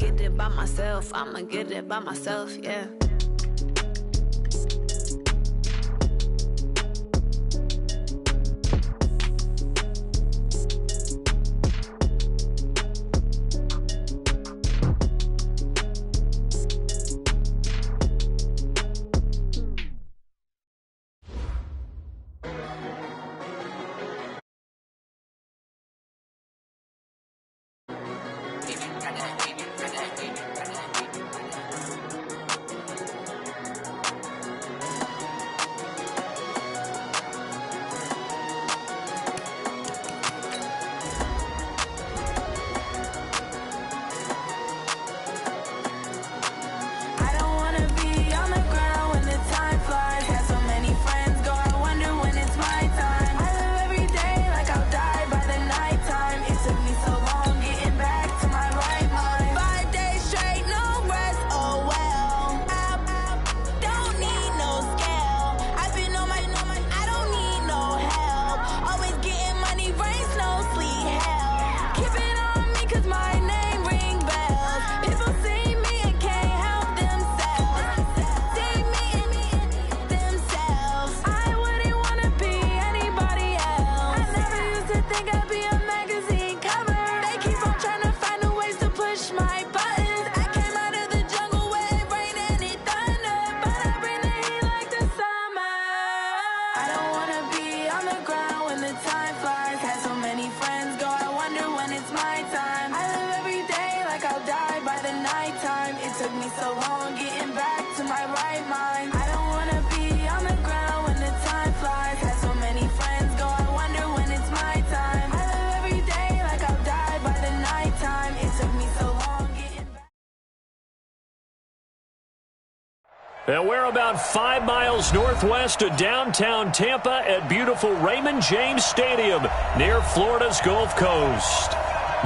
get it by myself. I'ma get it by myself, yeah. And we're about 5 miles northwest of downtown Tampa at beautiful Raymond James Stadium near Florida's Gulf Coast.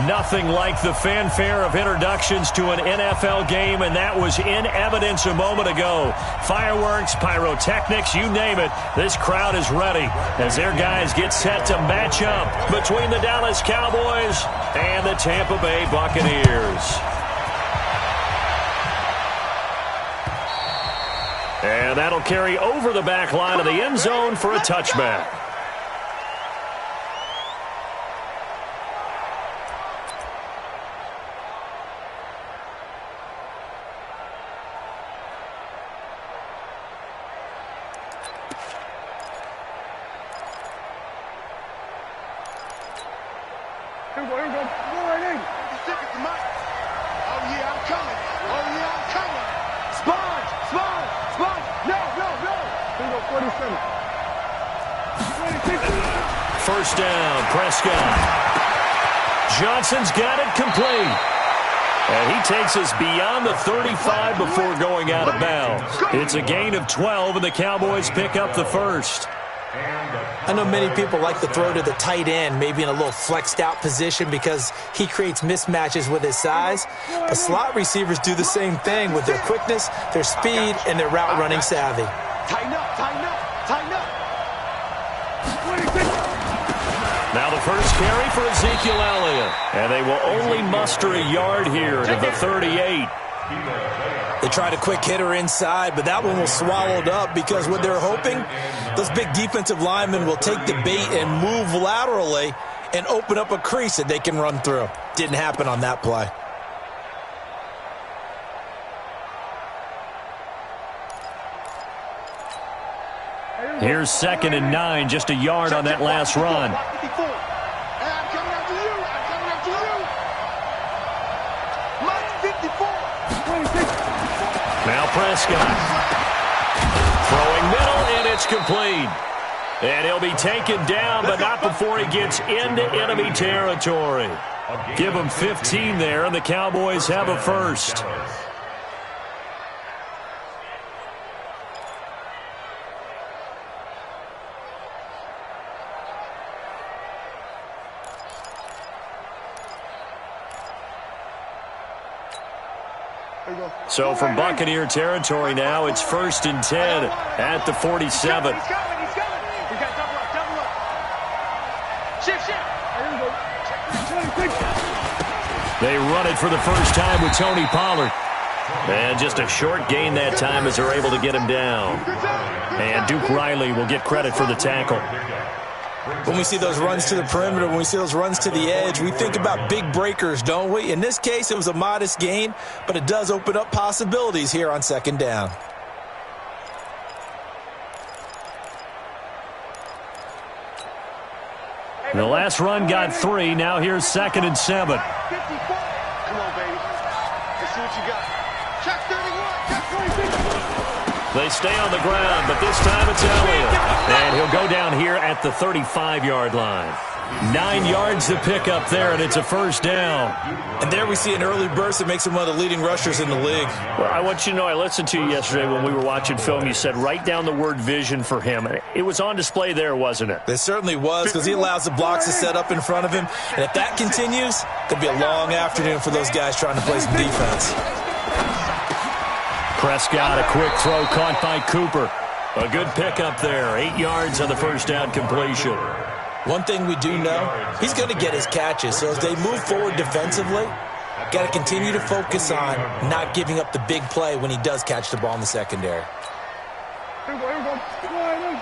Nothing like the fanfare of introductions to an NFL game, and that was in evidence a moment ago. Fireworks, pyrotechnics, you name it. This crowd is ready as their guys get set to match up between the Dallas Cowboys and the Tampa Bay Buccaneers. And that'll carry over the back line of the end zone for a touchback. Here we go. Go right in. Stick it to Mike. Oh, yeah, I'm coming. Oh, yeah, I'm coming. Sponge. No. Here we go, 47. 26. First down, Prescott. Johnson's got it complete. And he takes us beyond the 35 before going out of bounds. It's a gain of 12, and the Cowboys pick up the first. I know many people like to throw to the tight end, maybe in a little flexed out position because he creates mismatches with his size. But slot receivers do the same thing with their quickness, their speed, and their route running savvy. Tighten up. Now the first carry for Ezekiel Elliott. And they will only muster a yard here to the 38. They tried a quick hitter inside, but that one was swallowed up because what they're hoping, those big defensive linemen will take the bait and move laterally and open up a crease that they can run through. Didn't happen on that play. Here's 2nd and 9, just a yard on that last run. Now Prescott. Throwing middle, and it's complete. And he'll be taken down, but not before he gets into enemy territory. Give him 15 there, and the Cowboys have a first. So from Buccaneer territory now, it's 1st and 10 at the 47. He's coming. He's got double up. Shift. They run it for the first time with Tony Pollard. And just a short gain that time as they're able to get him down. And Duke Riley will get credit for the tackle. When we see those runs to the perimeter, when we see those runs to the edge, we think about big breakers, don't we? In this case, it was a modest gain, but it does open up possibilities here on second down. The last run got 3. Now here's 2nd and 7. Come on, baby. Let's see what you got. Check 31. Check 26. They stay on the ground, but this time it's Elliott. And he'll go down here at the 35-yard line. 9 yards to pick up there, and it's a first down. And there we see an early burst that makes him one of the leading rushers in the league. Well, I want you to know, I listened to you yesterday when we were watching film. You said write down the word vision for him. It was on display there, wasn't it? It certainly was, because he allows the blocks to set up in front of him. And if that continues, it could be a long afternoon for those guys trying to play some defense. Prescott, a quick throw caught by Cooper. A good pickup there. 8 yards on the first down completion. One thing we do know, he's going to get his catches. So as they move forward defensively, got to continue to focus on not giving up the big play when he does catch the ball in the secondary. Here we go. Here we go. Right there.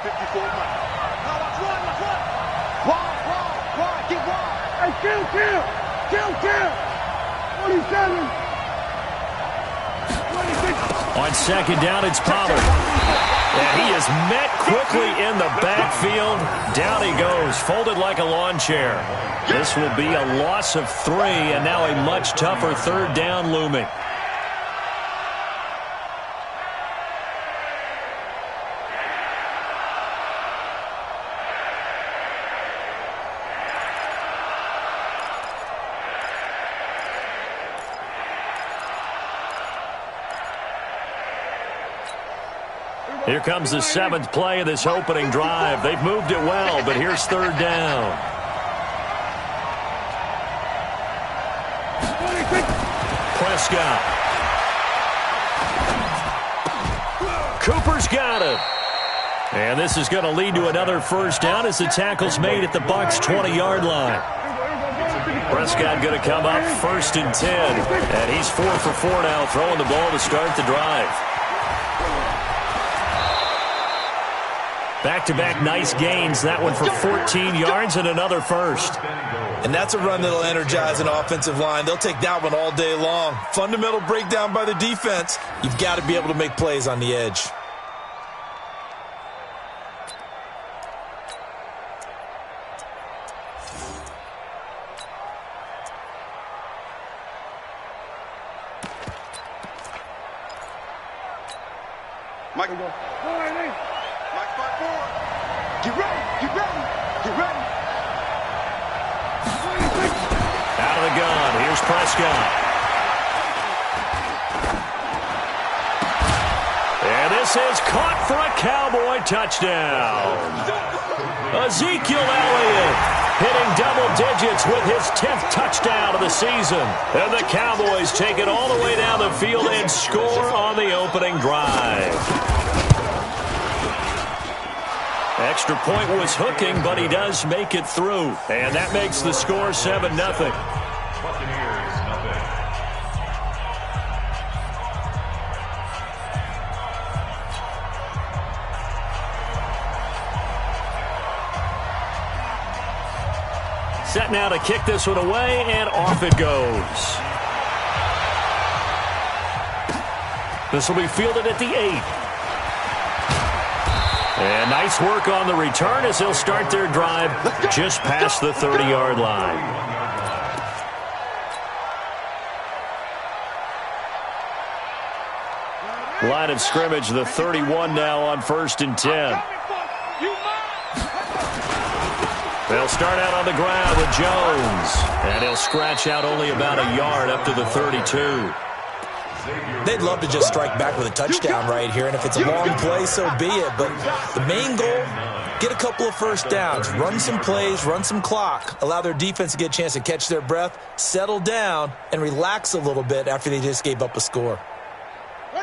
54 miles. Wide. Get wide. Hey, kill. 27. 26. On second down, it's Pollard. And he is met quickly in the backfield. Down he goes, folded like a lawn chair. This will be a loss of 3, and now a much tougher third down looming. Here comes the 7th play of this opening drive. They've moved it well, but here's third down. Prescott. Cooper's got it. And this is going to lead to another first down as the tackle's made at the Bucs' 20-yard line. Prescott going to come up 1st and 10. And he's 4 for 4 now, throwing the ball to start the drive. Back-to-back nice gains. That one for 14 yards and another first. And that's a run that'll energize an offensive line. They'll take that one all day long. Fundamental breakdown by the defense. You've got to be able to make plays on the edge. Michael, go. Mike, 5-4. Get ready. Out of the gun. Here's Prescott. And this is caught for a Cowboy touchdown. Ezekiel Elliott hitting double digits with his 10th touchdown of the season. And the Cowboys take it all the way down the field and score on the opening drive. Extra point was hooking, but he does make it through. And that makes the score 7-0. Set now to kick this one away, and off it goes. This will be fielded at the 8. And nice work on the return as they'll start their drive just past the 30-yard line. Line of scrimmage, the 31 now on 1st and 10. They'll start out on the ground with Jones. And he'll scratch out only about a yard up to the 32. They'd love to just strike back with a touchdown right here, and if it's a long play, so be it. But the main goal, get a couple of first downs, run some plays, run some clock, allow their defense to get a chance to catch their breath, settle down, and relax a little bit after they just gave up a score.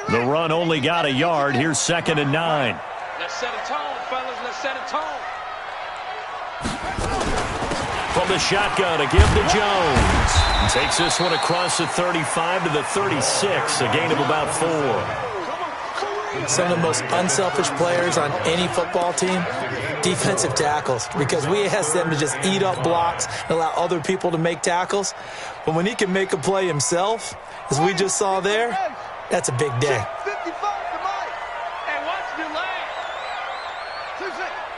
The run only got a yard. Here's 2nd and 9. Let's set a tone, fellas. Let's set a tone. from the shotgun to give to Jones. Takes this one across the 35 to the 36, a gain of about 4. Some of the most unselfish players on any football team, defensive tackles, because we ask them to just eat up blocks and allow other people to make tackles. But when he can make a play himself, as we just saw there, that's a big day. 55 to Mike. And watch the lane. 2 seconds.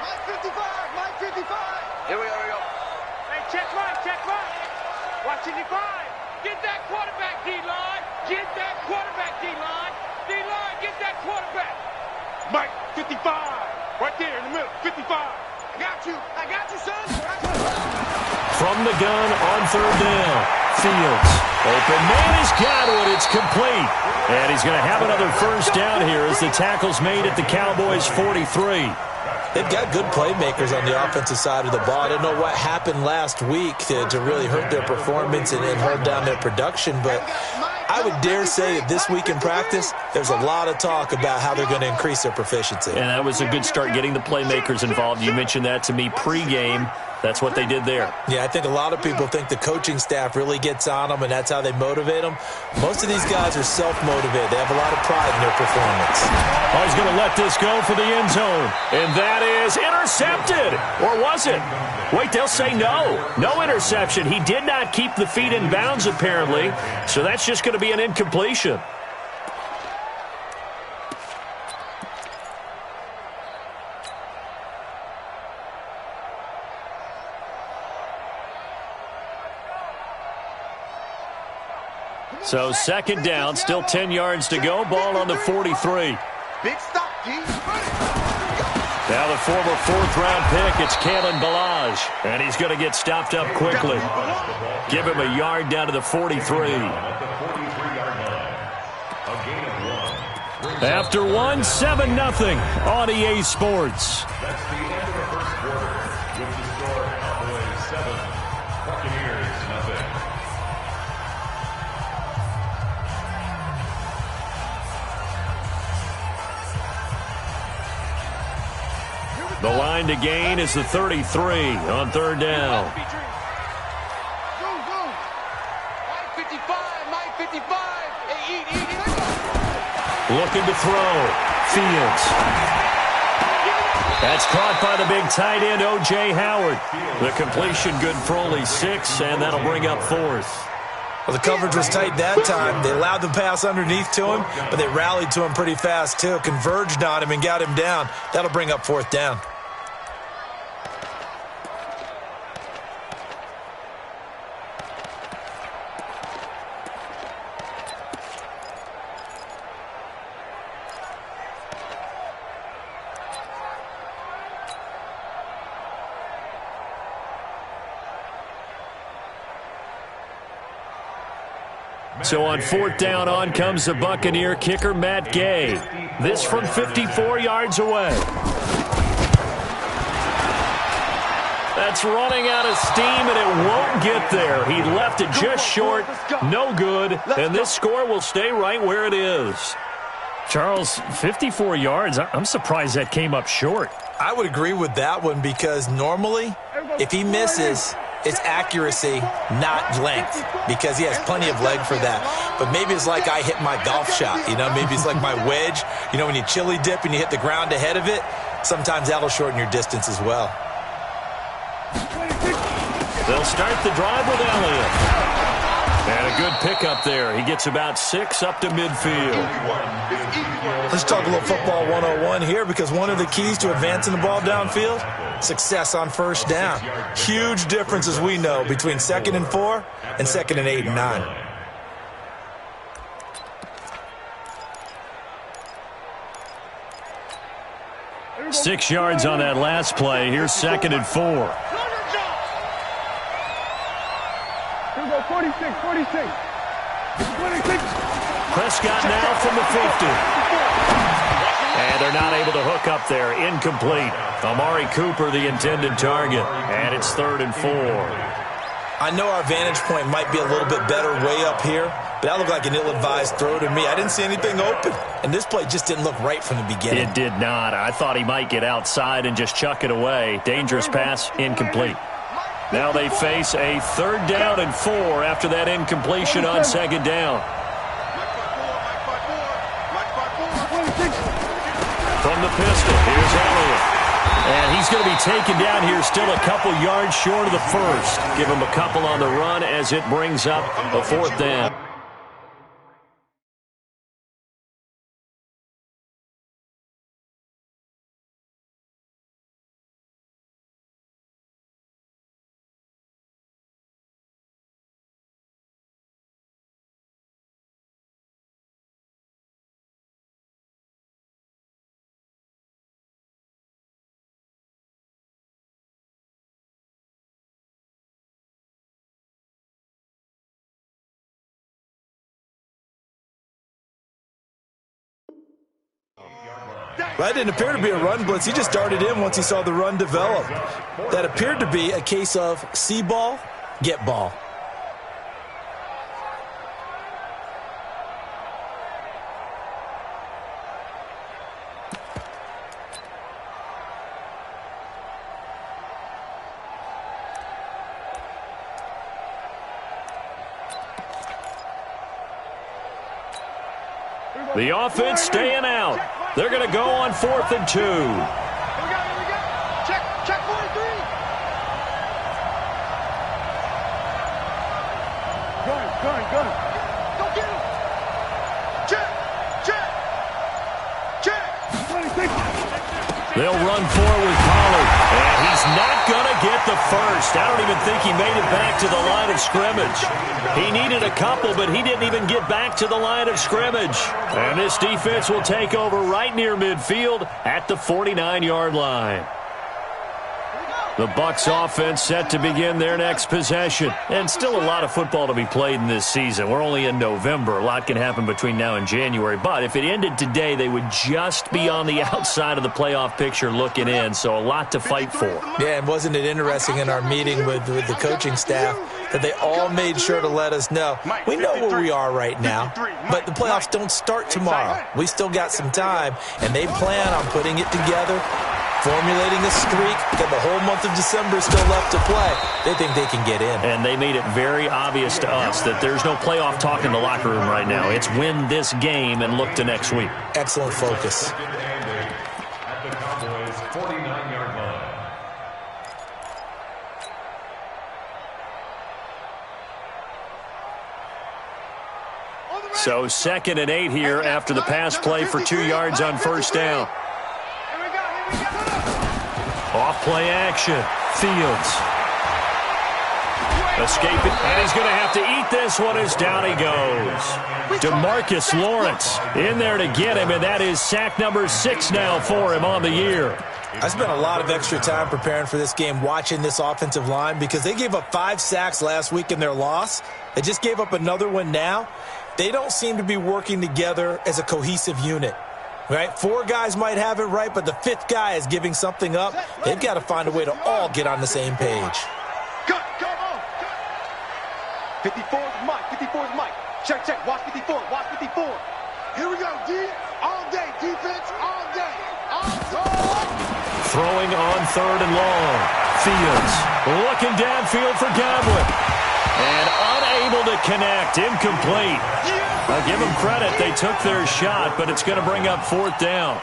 Mike 55. Mike 55. Here we go. Hey, check right. Watching the 5. Get that quarterback, D-line. Get that quarterback, D-line. D-line, get that quarterback. Mike 55. Right there in the middle. 55. I got you, son. From the gun on third down. Fields. Open man has got it. It's complete. And he's going to have another first down here as the tackle's made at the Cowboys' 43. They've got good playmakers on the offensive side of the ball. I don't know what happened last week to really hurt their performance and hold down their production, but I would dare say that this week in practice, there's a lot of talk about how they're going to increase their proficiency. And that was a good start getting the playmakers involved. You mentioned that to me pregame. That's what they did there. Yeah, I think a lot of people think the coaching staff really gets on them, and that's how they motivate them. Most of these guys are self-motivated. They have a lot of pride in their performance. Oh, he's going to let this go for the end zone. And that is intercepted. Or was it? Wait, they'll say no. No interception. He did not keep the feet in bounds, apparently. So that's just going to be an incompletion. So second down, still 10 yards to go. Ball on the 43. Big stop, D. Now the former fourth-round pick, it's Kalen Ballage. And he's going to get stopped up quickly. Give him a yard down to the 43. After 1, 7-0 on EA Sports. That's the end of the first quarter. With the score, Cowboys 7, Buccaneers nothing. The line to gain is the 33 on third down. Mike 55. Mike 55. Hey, eat. Looking to throw. Fields. That's caught by the big tight end, O.J. Howard. The completion good for only 6, and that'll bring up 4th. Well, the coverage was tight that time. They allowed the pass underneath to him, but they rallied to him pretty fast, too. Converged on him and got him down. That'll bring up 4th down. So on 4th down, on comes the Buccaneer kicker, Matt Gay. This from 54 yards away. That's running out of steam, and it won't get there. He left it just short, no good, and this score will stay right where it is. Charles, 54 yards, I'm surprised that came up short. I would agree with that one because normally, if he misses, it's accuracy, not length, because he has plenty of leg for that. But maybe it's like I hit my golf shot, maybe it's like my wedge. When you chili dip and you hit the ground ahead of it, sometimes that'll shorten your distance as well. They'll start the drive with Elliott. And a good pickup there. He gets about 6 up to midfield. Let's talk a little football 101 here, because one of the keys to advancing the ball downfield, success on first down. Huge difference, as we know, between 2nd and 4 and 2nd and 8 and 9. Six yards on that last play. Here's 2nd and 4. Here we go, 46. Prescott now from the 50. And they're not able to hook up there. Incomplete. Amari Cooper, the intended target. And it's 3rd and 4. I know our vantage point might be a little bit better way up here, but that looked like an ill-advised throw to me. I didn't see anything open, and this play just didn't look right from the beginning. It did not. I thought he might get outside and just chuck it away. Dangerous pass, incomplete. Now they face a 3rd down and 4 after that incompletion on 2nd down. From the pistol, here's Elliott. And he's going to be taken down here, still a couple yards short of the first. Give him a couple on the run as it brings up a 4th down. That didn't appear to be a run blitz. He just darted in once he saw the run develop. That appeared to be a case of see ball, get ball. The offense staying out. They're going to go on 4th and 2. Here we go. Check 43. Gun. Go get him. Check. They'll run forward with Pollard. And he's not going to get the first. I don't even think he made it back to the line of scrimmage. He needed a couple, but he didn't even get back to the line of scrimmage. And this defense will take over right near midfield at the 49-yard line. The Bucs offense set to begin their next possession. And still a lot of football to be played in this season. We're only in November. A lot can happen between now and January. But if it ended today, they would just be on the outside of the playoff picture looking in. So a lot to fight for. Yeah, and wasn't it interesting in our meeting with the coaching staff that they all made sure to let us know, we know where we are right now, but the playoffs don't start tomorrow. We still got some time, and they plan on putting it together, formulating a streak, that the whole month of December is still left to play. They think they can get in. And they made it very obvious to us that there's no playoff talk in the locker room right now. It's win this game and look to next week. Excellent focus. At the Cowboys' 49-yard line. So 2nd and 8 here after the pass play for 2 yards on 1st down. Off play action. Fields. Escaping. And he's going to have to eat this one as down he goes. DeMarcus Lawrence in there to get him, and that is sack number 6 now for him on the year. I spent a lot of extra time preparing for this game watching this offensive line because they gave up 5 sacks last week in their loss. They just gave up another one now. They don't seem to be working together as a cohesive unit. Right? 4 guys might have it right, but the 5th guy is giving something up. They've got to find a way to all get on the same page. Come on. 54 is Mike. 54 is Mike. Check. Watch 54. Here we go, D. All day. Defense all day. Throwing on 3rd and long. Fields looking downfield for Godwin. And unable to connect. Incomplete. I'll give them credit. They took their shot, but it's going to bring up 4th down.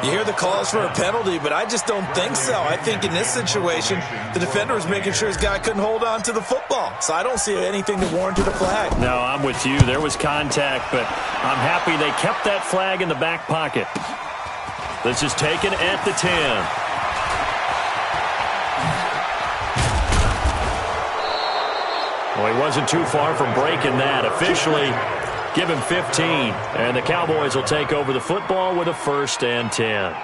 You hear the calls for a penalty, but I just don't think so. I think in this situation, the defender was making sure his guy couldn't hold on to the football. So I don't see anything that warranted a flag. No, I'm with you. There was contact, but I'm happy they kept that flag in the back pocket. This is taken at the 10. Well, he wasn't too far from breaking that. Officially, give him 15. And the Cowboys will take over the football with a 1st and 10.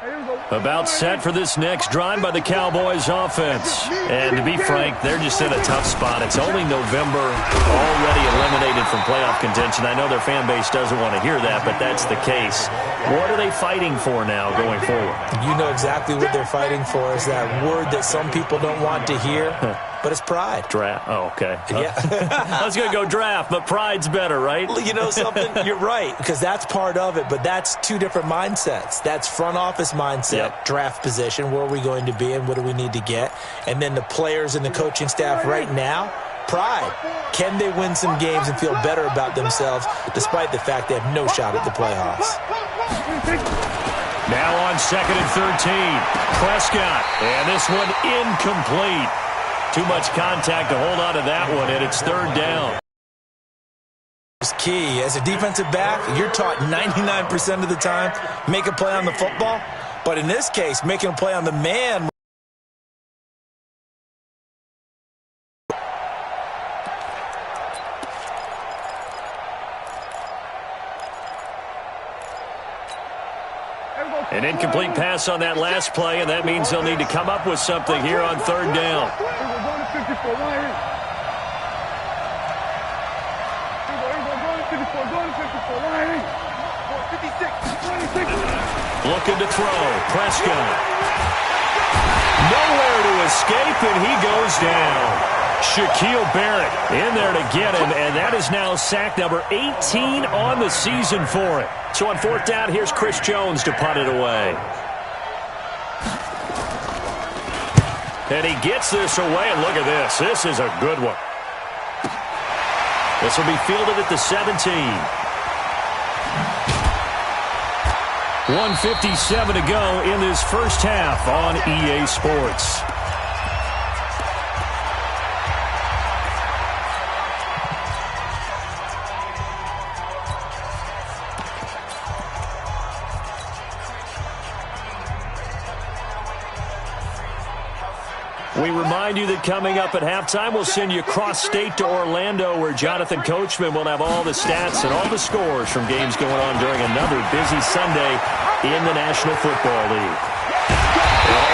Hey, here's a About set for this next drive by the Cowboys offense. And to be frank, they're just in a tough spot. It's only November, already eliminated from playoff contention. I know their fan base doesn't want to hear that, but that's the case. What are they fighting for now going forward? You know exactly what they're fighting for is that word that some people don't want to hear, but it's pride. Draft. Oh, okay. Yeah. I was going to go draft, but pride's better, right? You know something? You're right, because that's part of it, but that's two different mindsets. That's front office mindset, draft position, where are we going to be and what do we need to get? And then the players and the coaching staff right now, pride. Can they win some games and feel better about themselves despite the fact they have no shot at the playoffs? Now on 2nd and 13, Prescott, and this one incomplete. Too much contact to hold on to that one, and it's 3rd down. It's key. As a defensive back, you're taught 99% of the time, make a play on the football. But in this case, making a play on the man. An incomplete pass on that last play, and that means they'll need to come up with something here on 3rd down. Looking to throw. Prescott. Nowhere to escape, and he goes down. Shaquille Barrett in there to get him, and that is now sack number 18 on the season for it. So on 4th down, here's Chris Jones to punt it away. And he gets this away, and look at this. This is a good one. This will be fielded at the 17. 1:57 to go in this first half on EA Sports. We remind you that coming up at halftime, we'll send you cross-state to Orlando, where Jonathan Coachman will have all the stats and all the scores from games going on during another busy Sunday in the National Football League.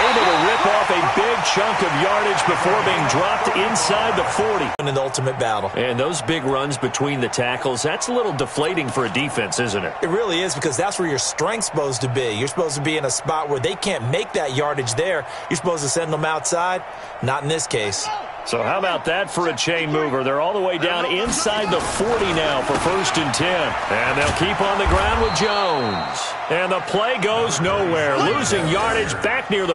Able to rip off a big chunk of yardage before being dropped inside the 40. In the ultimate battle. And those big runs between the tackles, that's a little deflating for a defense, isn't it? It really is, because that's where your strength's supposed to be. You're supposed to be in a spot where they can't make that yardage there. You're supposed to send them outside. Not in this case. So how about that for a chain mover? They're all the way down inside the 40 now for 1st and 10. And they'll keep on the ground with Jones. And the play goes nowhere. Losing yardage back near the